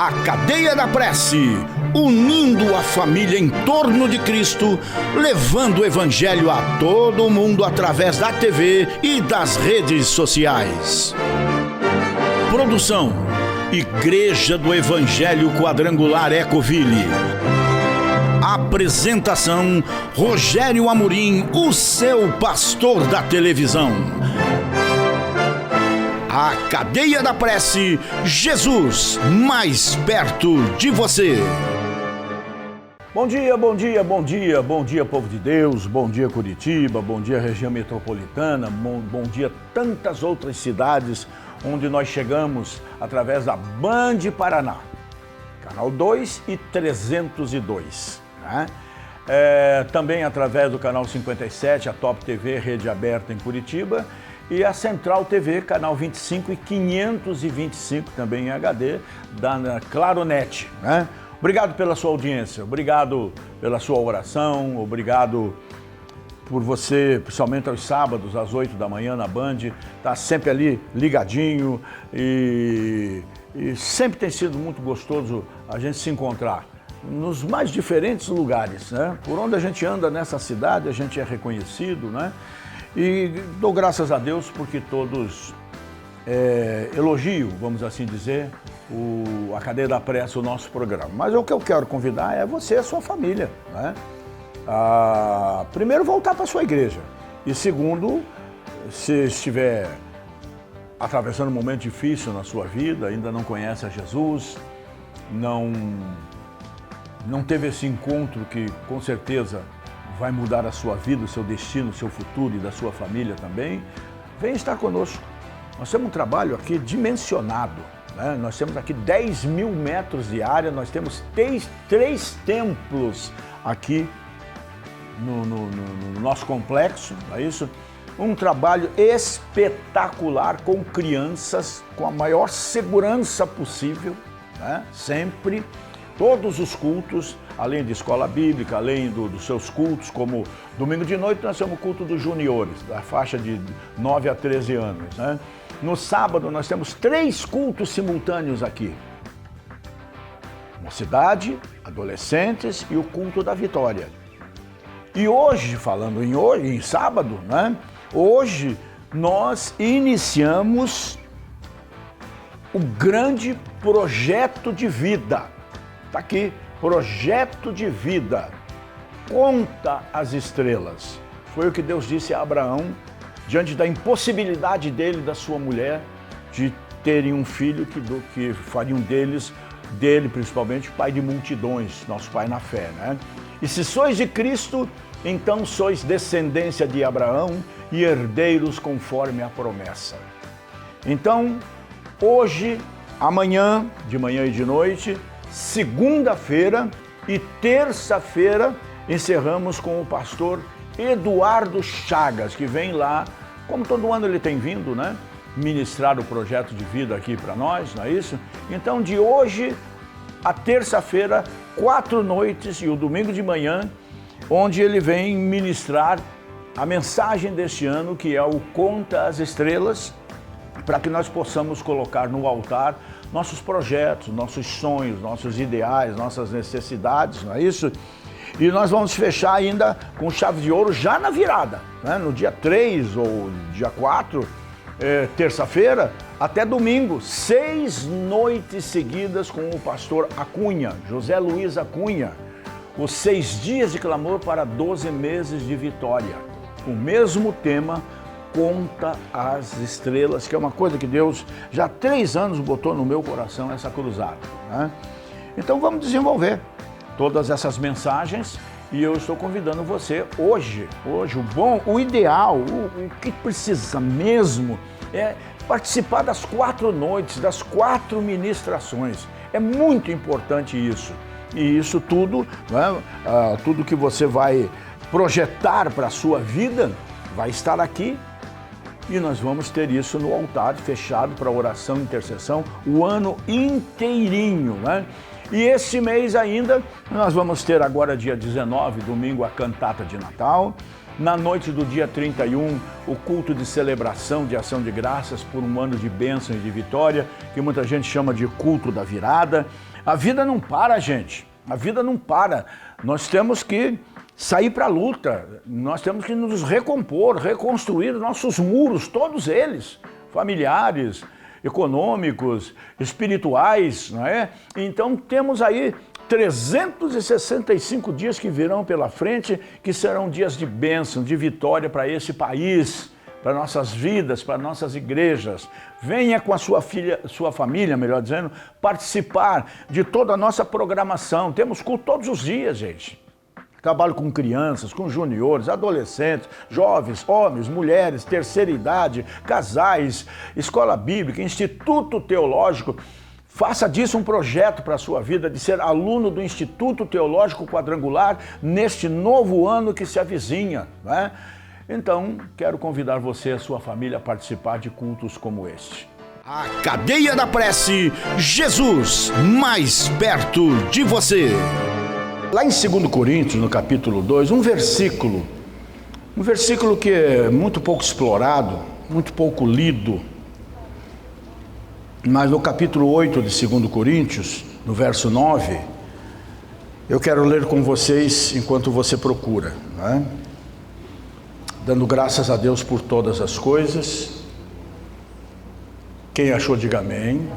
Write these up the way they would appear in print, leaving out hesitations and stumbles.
A Cadeia da Prece, unindo a família em torno de Cristo, levando o Evangelho a todo mundo através da TV e das redes sociais. Produção: Igreja do Evangelho Quadrangular Ecoville. Apresentação: Rogério Amorim, o seu pastor da televisão. A Cadeia da Prece, Jesus mais perto de você. Bom dia, bom dia, bom dia, bom dia, povo de Deus, bom dia Curitiba, bom dia região metropolitana, bom dia tantas outras cidades onde nós chegamos através da Band Paraná, canal 2 e 302, né? Também através do canal 57, a Top TV, rede aberta em Curitiba, e a Central TV, canal 25 e 525, também em HD, da Claronet, né? Obrigado pela sua audiência, obrigado pela sua oração, obrigado por você, principalmente aos sábados, às 8 da manhã na Band, tá sempre ali ligadinho e sempre tem sido muito gostoso a gente se encontrar nos mais diferentes lugares, né? Por onde a gente anda nessa cidade, a gente é reconhecido, né? E dou graças a Deus porque todos elogiam, vamos assim dizer, a Cadeia da Prece, o nosso programa. Mas o que eu quero convidar é você e a sua família, né? Primeiro, voltar para a sua igreja. E segundo, se estiver atravessando um momento difícil na sua vida, ainda não conhece a Jesus, não teve esse encontro que com certeza vai mudar a sua vida, o seu destino, o seu futuro e da sua família também, vem estar conosco. Nós temos um trabalho aqui dimensionado, né? Nós temos aqui 10 mil metros de área, nós temos três templos aqui no nosso complexo, não é isso? Um trabalho espetacular com crianças, com a maior segurança possível, né? Sempre. Todos os cultos, além de escola bíblica, além dos seus cultos, como domingo de noite nós temos o culto dos juniores, da faixa de 9 a 13 anos, né? No sábado nós temos 3 cultos simultâneos aqui. Mocidade, adolescentes e o culto da vitória. E hoje, falando em sábado, né? Hoje nós iniciamos o grande projeto de vida. Está aqui, projeto de vida, conta as estrelas. Foi o que Deus disse a Abraão, diante da impossibilidade dele e da sua mulher, de terem um filho que fariam dele principalmente, pai de multidões, nosso pai na fé, né? E se sois de Cristo, então sois descendência de Abraão e herdeiros conforme a promessa. Então, hoje, amanhã, de manhã e de noite, segunda-feira e terça-feira encerramos com o pastor Eduardo Chagas, que vem lá, como todo ano ele tem vindo, né? Ministrar o projeto de vida aqui para nós, não é isso? Então, de hoje a terça-feira, 4 noites e o domingo de manhã, onde ele vem ministrar a mensagem deste ano, que é o Conta as Estrelas, para que nós possamos colocar no altar nossos projetos, nossos sonhos, nossos ideais, nossas necessidades, não é isso? E nós vamos fechar ainda com chave de ouro já na virada, né? No dia 3 ou dia 4, terça-feira, até domingo, 6 noites seguidas com o pastor Acunha, José Luiz Acunha, os 6 dias de clamor para 12 meses de vitória. O mesmo tema, Conta as Estrelas, que é uma coisa que Deus já há 3 anos botou no meu coração, essa cruzada, né? Então vamos desenvolver todas essas mensagens e eu estou convidando você hoje o ideal, o que precisa mesmo é participar das 4 noites, das 4 ministrações. É muito importante isso. E isso tudo, né, tudo que você vai projetar para a sua vida vai estar aqui. E nós vamos ter isso no altar fechado para oração e intercessão o ano inteirinho, né? E esse mês ainda, nós vamos ter agora dia 19, domingo, a cantata de Natal. Na noite do dia 31, o culto de celebração, de ação de graças por um ano de bênção e de vitória, que muita gente chama de culto da virada. A vida não para, gente. A vida não para. Nós temos que sair para a luta. Nós temos que nos recompor, reconstruir nossos muros, todos eles, familiares, econômicos, espirituais, não é? Então temos aí 365 dias que virão pela frente, que serão dias de bênção, de vitória para esse país, para nossas vidas, para nossas igrejas. Venha com a sua família, melhor dizendo, participar de toda a nossa programação. Temos culto todos os dias, gente. Trabalho com crianças, com juniores, adolescentes, jovens, homens, mulheres, terceira idade, casais, escola bíblica, instituto teológico. Faça disso um projeto para a sua vida, de ser aluno do Instituto Teológico Quadrangular neste novo ano que se avizinha, né? Então, quero convidar você e a sua família a participar de cultos como este. A Cadeia da Prece, Jesus mais perto de você. Lá em 2 Coríntios, no capítulo 2, um versículo que é muito pouco explorado, muito pouco lido, mas no capítulo 8 de 2 Coríntios, no verso 9, eu quero ler com vocês enquanto você procura, né? Dando graças a Deus por todas as coisas. Quem achou, diga amém.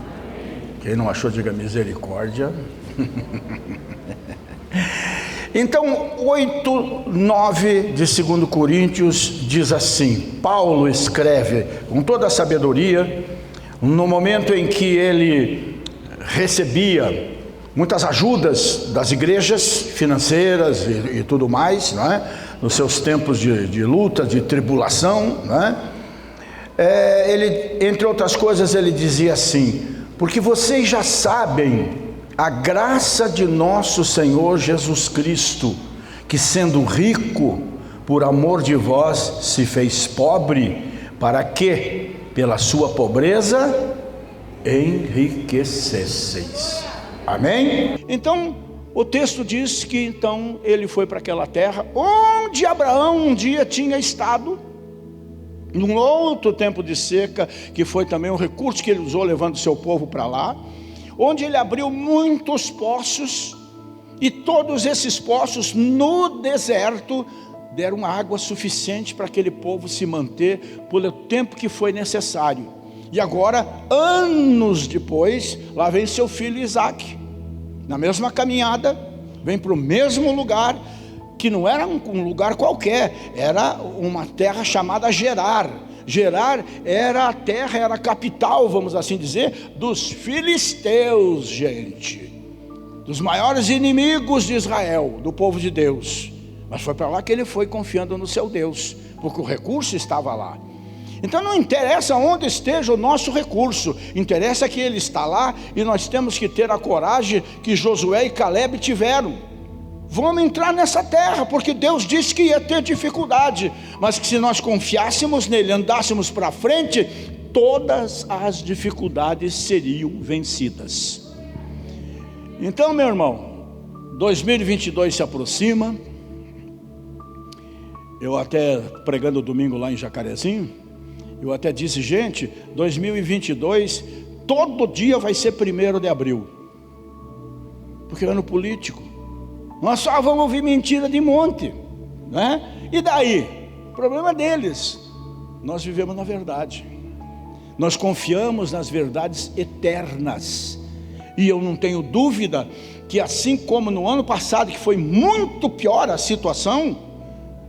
Quem não achou, diga misericórdia. Então, 8, 9 de 2 Coríntios diz assim: Paulo escreve com toda a sabedoria, no momento em que ele recebia muitas ajudas das igrejas financeiras e tudo mais, não é? Nos seus tempos de luta, de tribulação, né? Ele, entre outras coisas, ele dizia assim: porque vocês já sabem a graça de nosso Senhor Jesus Cristo, que sendo rico, por amor de vós, se fez pobre, para que, pela sua pobreza, enriquecesseis. Amém? Então, o texto diz que então ele foi para aquela terra onde Abraão um dia tinha estado, num outro tempo de seca, que foi também um recurso que ele usou levando seu povo para lá, onde ele abriu muitos poços, e todos esses poços no deserto deram água suficiente para aquele povo se manter pelo tempo que foi necessário. E agora, anos depois, lá vem seu filho Isaque, na mesma caminhada, vem para o mesmo lugar, que não era um lugar qualquer, era uma terra chamada Gerar. Gerar era a terra, era a capital, vamos assim dizer, dos filisteus, gente, dos maiores inimigos de Israel, do povo de Deus. Mas foi para lá que ele foi, confiando no seu Deus, porque o recurso estava lá. Então não interessa onde esteja o nosso recurso, interessa que ele está lá, e nós temos que ter a coragem que Josué e Caleb tiveram. Vamos entrar nessa terra, porque Deus disse que ia ter dificuldade, mas que se nós confiássemos nele, andássemos para frente, todas as dificuldades seriam vencidas. Então, meu irmão, 2022 se aproxima. Eu até, pregando domingo lá em Jacarezinho, eu até disse: gente, 2022, todo dia vai ser 1º de abril, porque é ano político. Nós só vamos ouvir mentira de monte, né? E daí? Problema deles. Nós vivemos na verdade, nós confiamos nas verdades eternas, e eu não tenho dúvida que, assim como no ano passado, que foi muito pior a situação,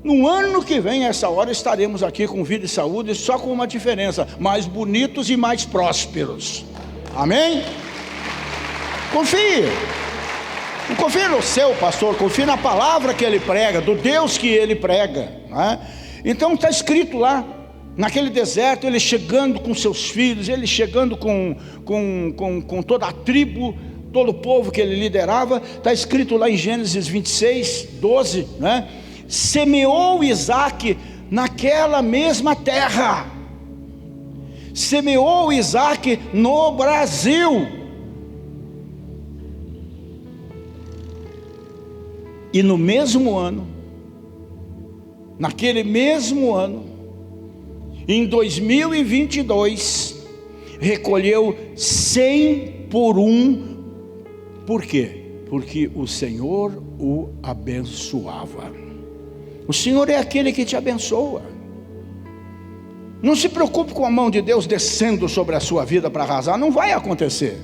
no ano que vem, a essa hora, estaremos aqui com vida e saúde, só com uma diferença: mais bonitos e mais prósperos. Amém? Confie. Não confie no seu pastor, confie na palavra que ele prega, do Deus que ele prega, né? Então está escrito lá, naquele deserto, ele chegando com seus filhos, ele chegando com toda a tribo, todo o povo que ele liderava. Está escrito lá em Gênesis 26, 12, né? Semeou Isaque naquela mesma terra, semeou Isaque no Brasil, e no mesmo ano, naquele mesmo ano, em 2022, recolheu 100 por 1 Por quê? Porque o Senhor o abençoava. O Senhor é aquele que te abençoa. Não se preocupe com a mão de Deus descendo sobre a sua vida para arrasar, não vai acontecer.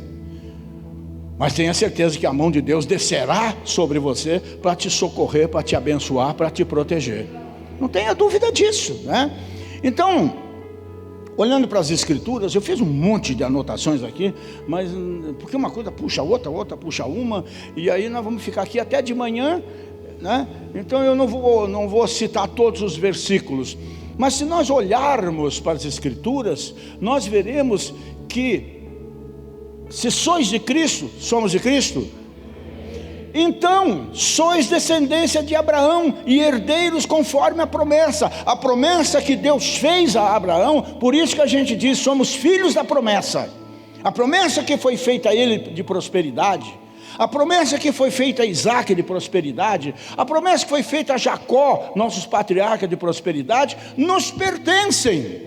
Mas tenha certeza que a mão de Deus descerá sobre você para te socorrer, para te abençoar, para te proteger. Não tenha dúvida disso, né? Então, olhando para as Escrituras, eu fiz um monte de anotações aqui, mas porque uma coisa puxa a outra, outra puxa uma, e aí nós vamos ficar aqui até de manhã, né? Então eu não vou citar todos os versículos, mas se nós olharmos para as Escrituras, nós veremos que se sois de Cristo, somos de Cristo, então sois descendência de Abraão e herdeiros conforme a promessa que Deus fez a Abraão. Por isso que a gente diz, somos filhos da promessa. A promessa que foi feita a ele de prosperidade, a promessa que foi feita a Isaac de prosperidade, a promessa que foi feita a Jacó, nossos patriarcas de prosperidade, nos pertencem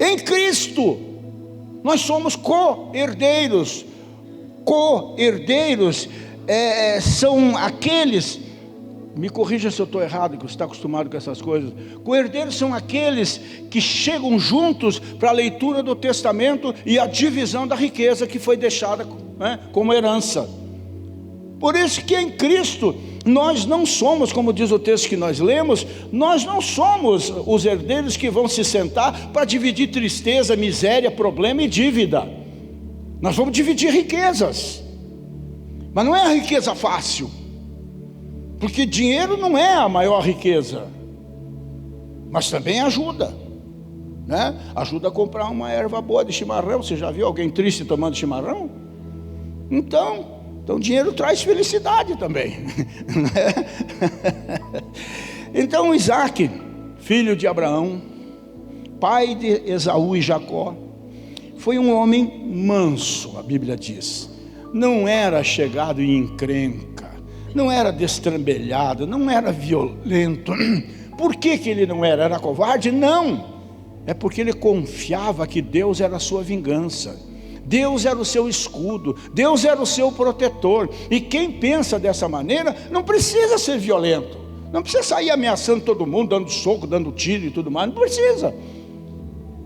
em Cristo. Nós somos co-herdeiros. Co-herdeiros são aqueles, me corrija se eu estou errado, que você está acostumado com essas coisas. Co-herdeiros são aqueles que chegam juntos para a leitura do testamento e a divisão da riqueza que foi deixada, né, como herança. Por isso que em Cristo nós não somos, como diz o texto que nós lemos, nós não somos os herdeiros que vão se sentar para dividir tristeza, miséria, problema e dívida. Nós vamos dividir riquezas, mas não é a riqueza fácil, porque dinheiro não é a maior riqueza, mas também ajuda, né? Ajuda a comprar uma erva boa de chimarrão. Você já viu alguém triste tomando chimarrão? Então dinheiro traz felicidade também. Então Isaac, filho de Abraão, pai de Esaú e Jacó, foi um homem manso, a Bíblia diz. Não era chegado em encrenca, não era destrambelhado, não era violento. Por que ele não era? Era covarde? Não, é porque ele confiava que Deus era a sua vingança, Deus era o seu escudo, Deus era o seu protetor. E quem pensa dessa maneira não precisa ser violento, não precisa sair ameaçando todo mundo, dando soco, dando tiro e tudo mais, não precisa.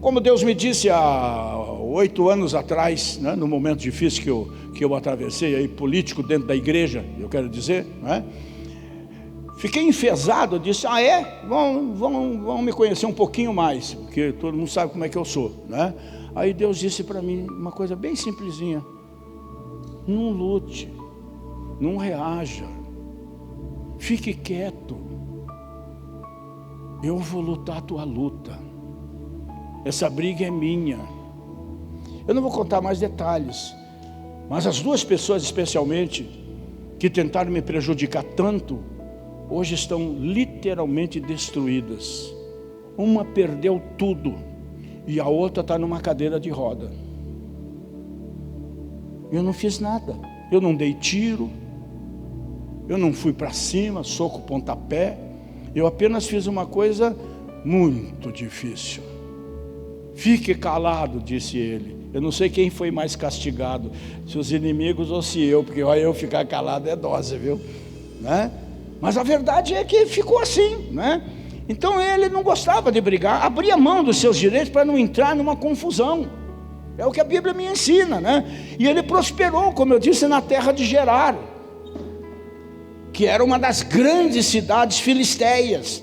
Como Deus me disse há 8 anos atrás, né, no momento difícil que eu atravessei, aí, político dentro da igreja, eu quero dizer, né? Fiquei enfesado, disse, vão me conhecer um pouquinho mais, porque todo mundo sabe como é que eu sou, né? Aí Deus disse para mim uma coisa bem simplesinha: não lute, não reaja, fique quieto, eu vou lutar a tua luta, essa briga é minha. Eu não vou contar mais detalhes, mas as duas pessoas especialmente que tentaram me prejudicar tanto, hoje estão literalmente destruídas. Uma perdeu tudo e a outra está numa cadeira de roda. Eu não fiz nada, eu não dei tiro, eu não fui para cima, soco, pontapé. Eu apenas fiz uma coisa muito difícil. Fique calado, disse ele. Eu não sei quem foi mais castigado, se os inimigos ou se eu, porque olha, eu ficar calado é dose, viu? Né? Mas a verdade é que ficou assim, né? Então ele não gostava de brigar, abria mão dos seus direitos para não entrar numa confusão. É o que a Bíblia me ensina, né? E ele prosperou, como eu disse, na terra de Gerar, que era uma das grandes cidades filisteias.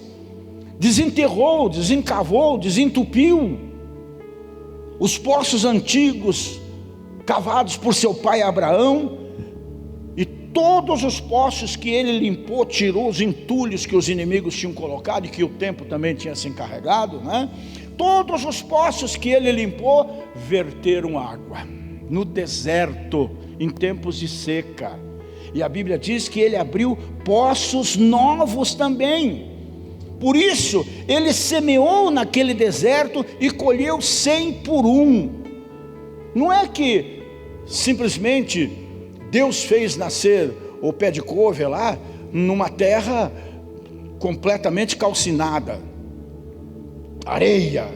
Desenterrou, desencavou, desentupiu os poços antigos cavados por seu pai Abraão, e todos os poços que ele limpou, tirou os entulhos que os inimigos tinham colocado e que o tempo também tinha se encarregado, né? Todos os poços que ele limpou verteram água no deserto em tempos de seca. E a Bíblia diz que ele abriu poços novos também. Por isso ele semeou naquele deserto e colheu 100 por 1. Não é que simplesmente Deus fez nascer o pé de couve lá numa terra completamente calcinada, areia,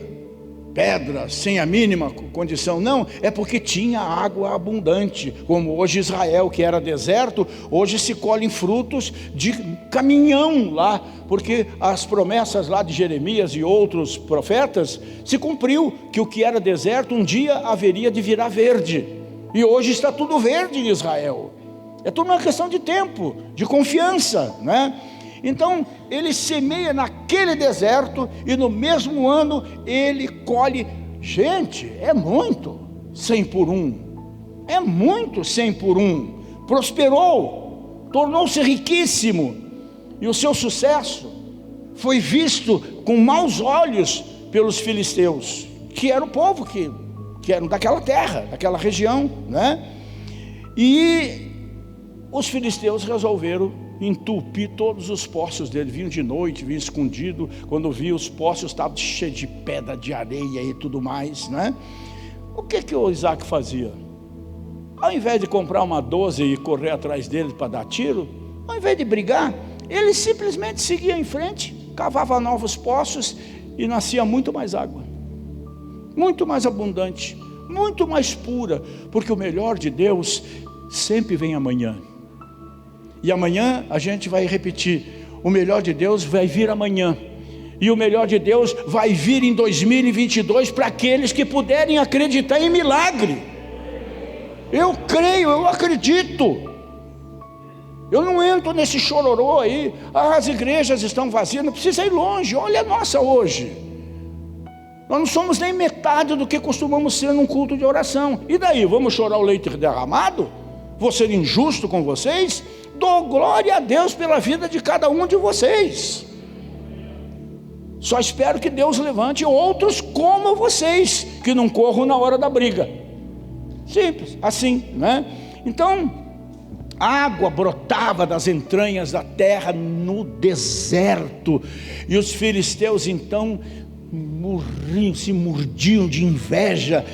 pedra, sem a mínima condição, não, é porque tinha água abundante, como hoje Israel, que era deserto, hoje se colhem frutos de caminhão lá, porque as promessas lá de Jeremias e outros profetas, se cumpriu, que o que era deserto um dia haveria de virar verde, e hoje está tudo verde em Israel. É tudo uma questão de tempo, de confiança, né? Então ele semeia naquele deserto e no mesmo ano ele colhe. Gente, é muito 100 por 1, é muito 100 por 1. Prosperou, tornou-se riquíssimo, e o seu sucesso foi visto com maus olhos pelos filisteus, que era o povo que eram daquela terra, daquela região, né? E os filisteus resolveram entupir todos os poços dele. Vinham de noite, vinham escondido. Quando viam, os poços estavam cheios de pedra, de areia e tudo mais, né? O que o Isaac fazia? Ao invés de comprar uma 12 e correr atrás dele para dar tiro, ao invés de brigar, ele simplesmente seguia em frente, cavava novos poços e nascia muito mais água, muito mais abundante, muito mais pura, porque o melhor de Deus sempre vem amanhã. E amanhã a gente vai repetir: o melhor de Deus vai vir amanhã. E o melhor de Deus vai vir em 2022 para aqueles que puderem acreditar em milagre. Eu creio, eu acredito. Eu não entro nesse chororô aí. As igrejas estão vazias, não precisa ir longe. Olha a nossa hoje. Nós não somos nem metade do que costumamos ser num culto de oração. E daí, vamos chorar o leite derramado? Vou ser injusto com vocês? Dou glória a Deus pela vida de cada um de vocês. Só espero que Deus levante outros como vocês, que não corram na hora da briga. Simples, assim, né? Então, água brotava das entranhas da terra no deserto, e os filisteus então morriam, se mordiam de inveja,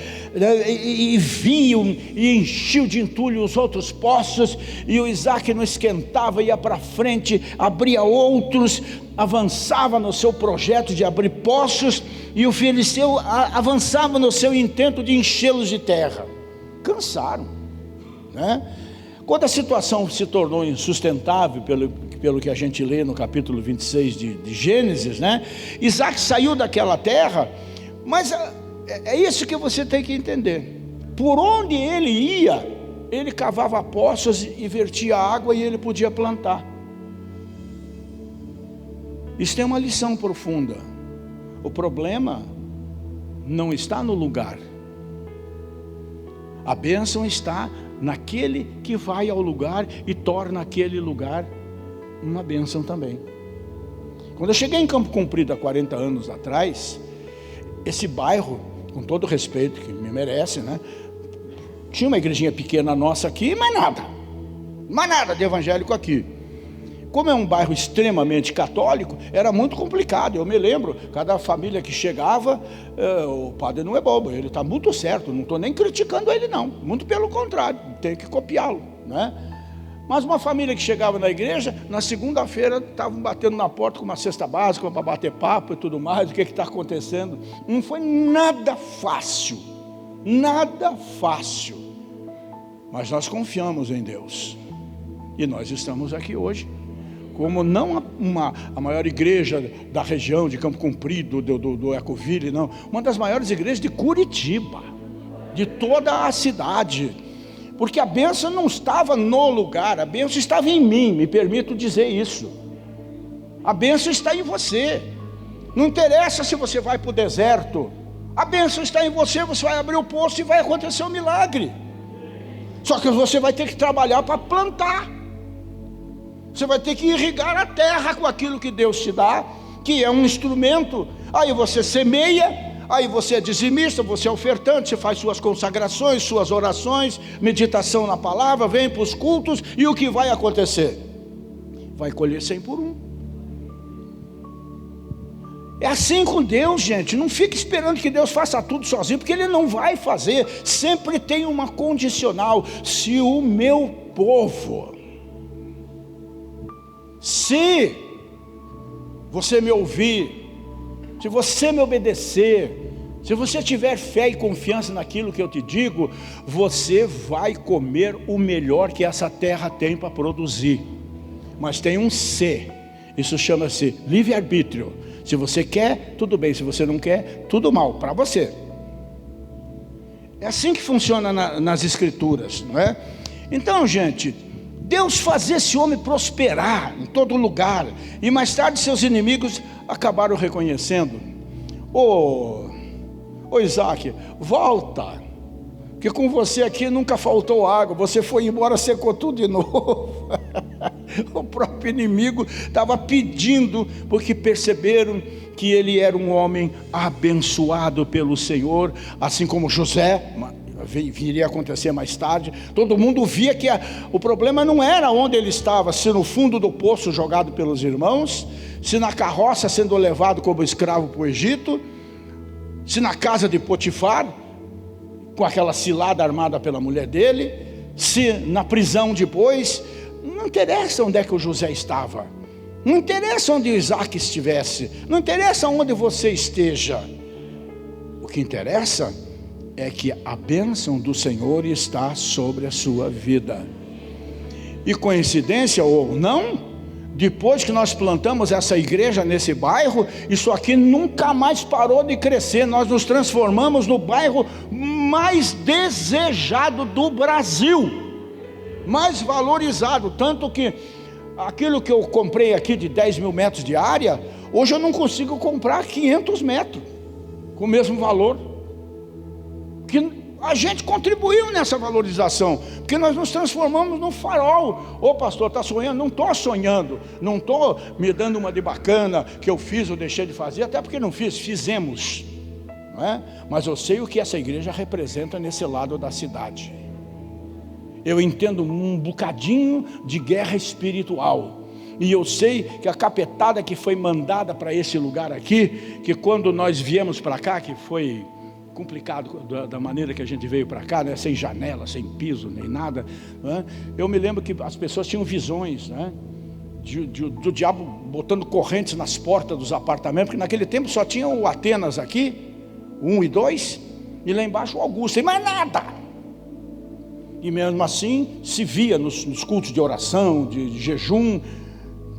e vinham e enchiam de entulho os outros poços, e o Isaac não esquentava, ia para frente, abria outros, avançava no seu projeto de abrir poços, e o filisteu avançava no seu intento de enchê-los de terra. Cansaram, né? Quando a situação se tornou insustentável, pelo que a gente lê no capítulo 26 de Gênesis, né? Isaac saiu daquela terra, mas é isso que você tem que entender. Por onde ele ia, ele cavava poços e vertia água, e ele podia plantar. Isso tem uma lição profunda. O problema não está no lugar. A bênção está naquele que vai ao lugar e torna aquele lugar uma bênção também. Quando eu cheguei em Campo Comprido há 40 anos atrás, esse bairro, com todo o respeito que me merece, né? Tinha uma igrejinha pequena nossa aqui, mas nada de evangélico aqui. Como é um bairro extremamente católico, era muito complicado. Eu me lembro, cada família que chegava, o padre não é bobo, ele está muito certo, não estou nem criticando ele não, muito pelo contrário, tem que copiá-lo, né? Mas uma família que chegava na igreja, na segunda-feira estavam batendo na porta com uma cesta básica para bater papo e tudo mais, o que está acontecendo? Não foi nada fácil, mas nós confiamos em Deus, e nós estamos aqui hoje, como não a maior igreja da região de Campo Comprido, do Ecoville, não, uma das maiores igrejas de Curitiba, de toda a cidade, porque a bênção não estava no lugar, a bênção estava em mim, me permito dizer isso. A bênção está em você. Não interessa se você vai para o deserto, a bênção está em você. Você vai abrir o poço e vai acontecer um milagre. Só que você vai ter que trabalhar para plantar. Você vai ter que irrigar a terra com aquilo que Deus te dá, que é um instrumento. Aí você semeia, aí você é dizimista, você é ofertante, você faz suas consagrações, suas orações, meditação na palavra, vem para os cultos, e o que vai acontecer? Vai colher 100 por 1. É assim com Deus, gente. Não fique esperando que Deus faça tudo sozinho, porque Ele não vai fazer. Sempre tem uma condicional: se o meu povo, se você me ouvir, se você me obedecer, Se você tiver fé e confiança naquilo que eu te digo, você vai comer o melhor que essa terra tem para produzir. Mas tem um C, isso chama-se livre-arbítrio. Se você quer, tudo bem, se você não quer, tudo mal, para você. É assim que funciona nas escrituras, não é? Então, gente, Deus fazia esse homem prosperar em todo lugar, e mais tarde seus inimigos acabaram reconhecendo: Ô Isaac, volta, que com você aqui nunca faltou água, você foi embora, secou tudo de novo. O próprio inimigo estava pedindo, porque perceberam que ele era um homem abençoado pelo Senhor, assim como José, viria a acontecer mais tarde. Todo mundo via que o problema não era onde ele estava, se no fundo do poço jogado pelos irmãos, se na carroça sendo levado como escravo para o Egito, se na casa de Potifar, com aquela cilada armada pela mulher dele, se na prisão depois. Não interessa onde é que o José estava, não interessa onde o Isaac estivesse, não interessa onde você esteja. O que interessa é que a bênção do Senhor está sobre a sua vida. E coincidência ou não, depois que nós plantamos essa igreja nesse bairro, isso aqui nunca mais parou de crescer. Nós nos transformamos no bairro mais desejado do Brasil, mais valorizado, tanto que aquilo que eu comprei aqui de 10 mil metros de área, hoje eu não consigo comprar 500 metros, com o mesmo valor, que a gente contribuiu nessa valorização, porque nós nos transformamos num farol. Ô pastor, está sonhando? Não estou sonhando, não estou me dando uma de bacana, que eu fiz ou deixei de fazer, até porque não fiz, fizemos, não é? Mas eu sei o que essa igreja representa nesse lado da cidade. Eu entendo um bocadinho de guerra espiritual, e eu sei que a capetada que foi mandada para esse lugar aqui, que quando nós viemos para cá, que foi complicado da maneira que a gente veio para cá, né? Sem janela, sem piso, nem nada, né? Eu me lembro que as pessoas tinham visões, né? Do diabo botando correntes nas portas dos apartamentos, porque naquele tempo só tinha o Atenas aqui, 1 e 2, e lá embaixo o Augusto, e mais nada. E mesmo assim se via nos cultos de oração, de jejum,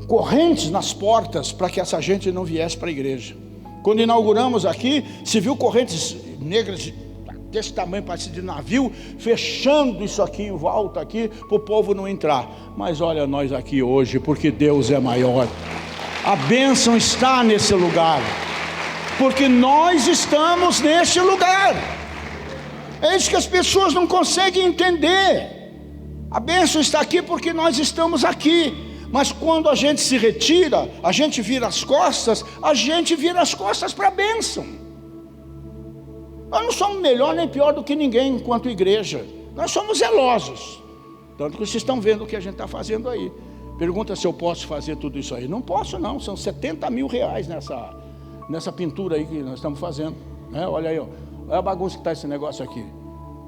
correntes nas portas para que essa gente não viesse para a igreja. Quando inauguramos aqui, se viu correntes negras desse tamanho, parece de navio, fechando isso aqui em volta aqui, para o povo não entrar. Mas olha nós aqui hoje, porque Deus é maior. A bênção está nesse lugar, porque nós estamos neste lugar. É isso que as pessoas não conseguem entender. A bênção está aqui porque nós estamos aqui. Mas quando a gente se retira, a gente vira as costas para a bênção. Nós não somos melhor nem pior do que ninguém enquanto igreja. Nós somos zelosos. Tanto que vocês estão vendo o que a gente está fazendo aí. Pergunta se eu posso fazer tudo isso aí. Não posso não, são 70 mil reais nessa pintura aí que nós estamos fazendo, né? Olha aí, ó. Olha a bagunça que está esse negócio aqui.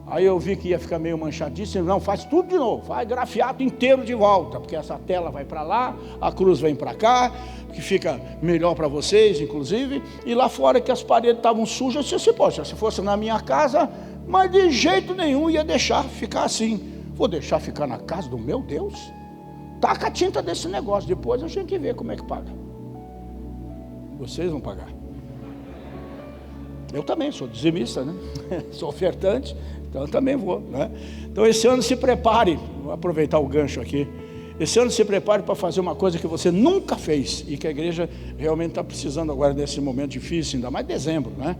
Aí eu vi que ia ficar meio manchadíssimo. Não, faz tudo de novo, faz grafiato inteiro de volta, porque essa tela vai para lá, a cruz vem para cá, que fica melhor para vocês, inclusive. E lá fora que as paredes estavam sujas, se fosse na minha casa, mas de jeito nenhum ia deixar ficar assim. Vou deixar ficar na casa do meu Deus? Taca a tinta desse negócio, depois a gente vê como é que paga. Vocês vão pagar. Eu também sou dizimista, né? Sou ofertante, então eu também vou, né? Então esse ano se prepare, vou aproveitar o gancho aqui. Esse ano se prepare para fazer uma coisa que você nunca fez e que a igreja realmente está precisando agora nesse momento difícil, ainda mais dezembro, né?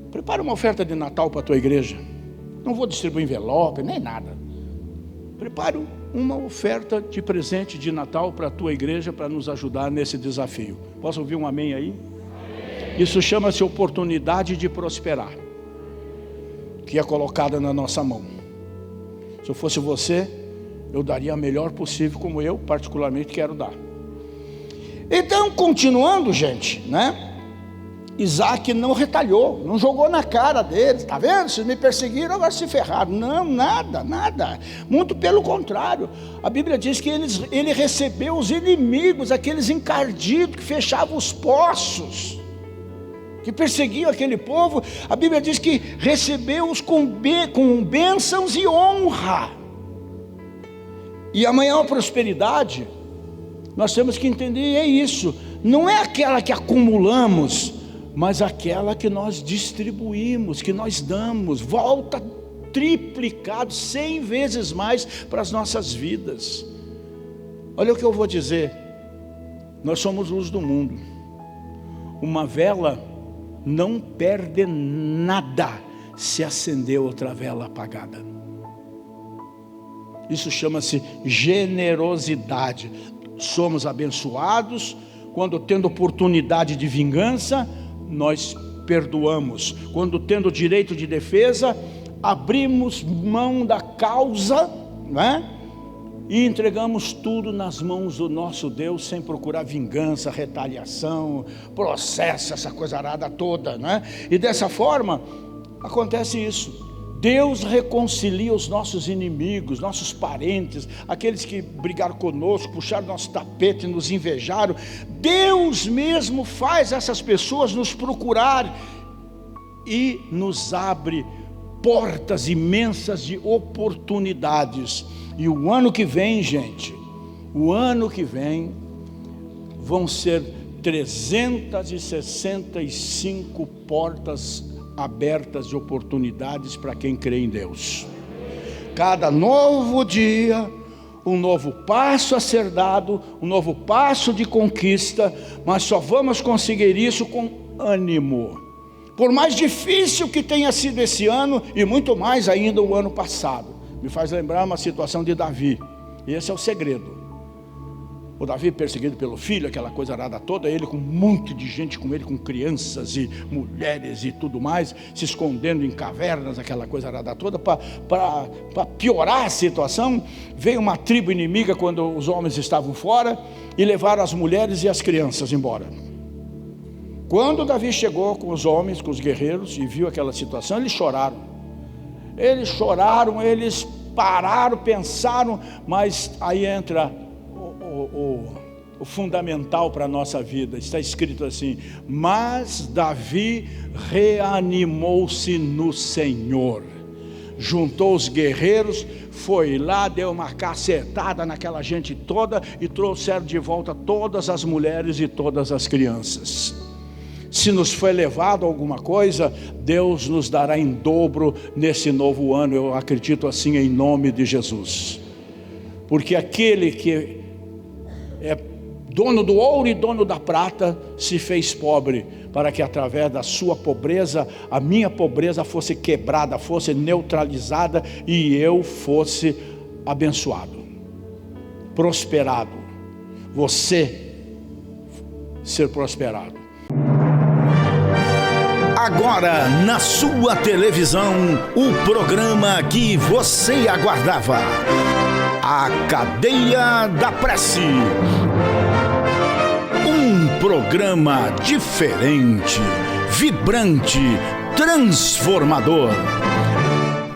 Prepare uma oferta de Natal para a tua igreja. Não vou distribuir envelope, nem nada. Prepare uma oferta de presente de Natal para a tua igreja para nos ajudar nesse desafio. Posso ouvir um amém aí? Isso chama-se oportunidade de prosperar, que é colocada na nossa mão. Se eu fosse você, eu daria a melhor possível, como eu particularmente quero dar. Então, continuando, gente, né? Isaac não retalhou, não jogou na cara deles. Está vendo? Vocês me perseguiram, agora se ferraram. Não, nada. Muito pelo contrário. A Bíblia diz que ele recebeu os inimigos, aqueles encardidos que fechavam os poços. que perseguiam aquele povo, a Bíblia diz que recebeu-os com bênçãos e honra. E a maior prosperidade, nós temos que entender, é isso, não é aquela que acumulamos, mas aquela que nós distribuímos, que nós damos, volta triplicado, 100 vezes mais para as nossas vidas. Olha o que eu vou dizer, nós somos luz do mundo. Uma vela não perde nada se acender outra vela apagada. Isso chama-se generosidade. Somos abençoados quando, tendo oportunidade de vingança, nós perdoamos. Quando, tendo direito de defesa, abrimos mão da causa, né? E entregamos tudo nas mãos do nosso Deus, sem procurar vingança, retaliação, processo, essa coisa arada toda, né? E dessa forma, acontece isso. Deus reconcilia os nossos inimigos, nossos parentes, aqueles que brigaram conosco, puxaram nosso tapete, nos invejaram. Deus mesmo faz essas pessoas nos procurar e nos abre portas imensas de oportunidades. E o ano que vem, gente, o ano que vem vão ser 365 portas abertas de oportunidades para quem crê em Deus. Cada novo dia, um novo passo a ser dado, um novo passo de conquista, mas só vamos conseguir isso com ânimo. Por mais difícil que tenha sido esse ano, e muito mais ainda o ano passado, me faz lembrar uma situação de Davi, e esse é o segredo. O Davi perseguido pelo filho, aquela coisa arada toda, ele com um monte de gente com ele, com crianças e mulheres e tudo mais, se escondendo em cavernas, aquela coisa arada toda, para piorar a situação. Veio uma tribo inimiga quando os homens estavam fora e levaram as mulheres e as crianças embora. Quando Davi chegou com os homens, com os guerreiros, e viu aquela situação, eles choraram, eles pararam, pensaram, mas aí entra o fundamental para a nossa vida. Está escrito assim: mas Davi reanimou-se no Senhor, juntou os guerreiros, foi lá, deu uma cacetada naquela gente toda e trouxeram de volta todas as mulheres e todas as crianças. Se nos foi levado alguma coisa, Deus nos dará em dobro nesse novo ano, eu acredito assim, em nome de Jesus. Porque aquele que é dono do ouro e dono da prata se fez pobre, para que através da sua pobreza, a minha pobreza fosse quebrada, fosse neutralizada e eu fosse abençoado, prosperado, você ser prosperado. Agora na sua televisão, o programa que você aguardava, A Cadeia da Prece. Um programa diferente, vibrante, transformador.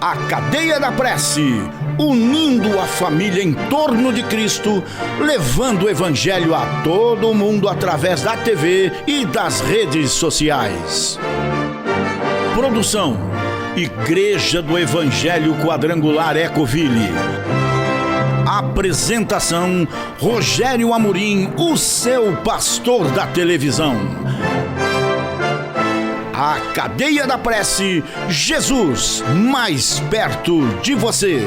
A Cadeia da Prece, unindo a família em torno de Cristo, levando o Evangelho a todo mundo através da TV e das redes sociais. Produção: Igreja do Evangelho Quadrangular Ecoville. Apresentação: Rogério Amorim, o seu pastor da televisão. A Cadeia da Prece, Jesus mais perto de você.